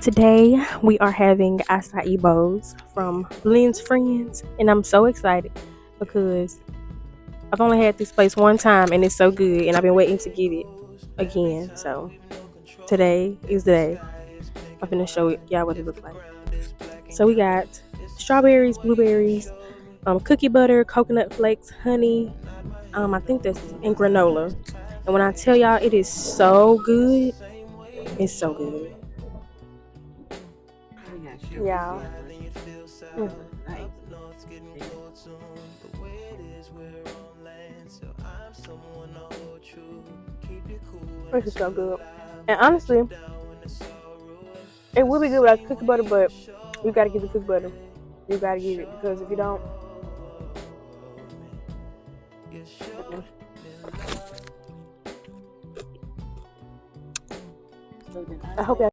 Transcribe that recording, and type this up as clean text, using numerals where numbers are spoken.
Today we are having acai bowls from Lynn's Friends, and I'm so excited because I've only had this place one time and it's so good, and I've been waiting to get it again. So today is the day. I'm gonna show y'all what it looks like. So we got strawberries, blueberries, cookie butter, coconut flakes, honey. I think that's and granola. And when I tell y'all, it is so good. It's so good. Yeah. Mm. This is so good. And honestly, it would be good without cookie butter, but you gotta get the cookie butter. You gotta get it because if you don't, mm-mm. I hope y'all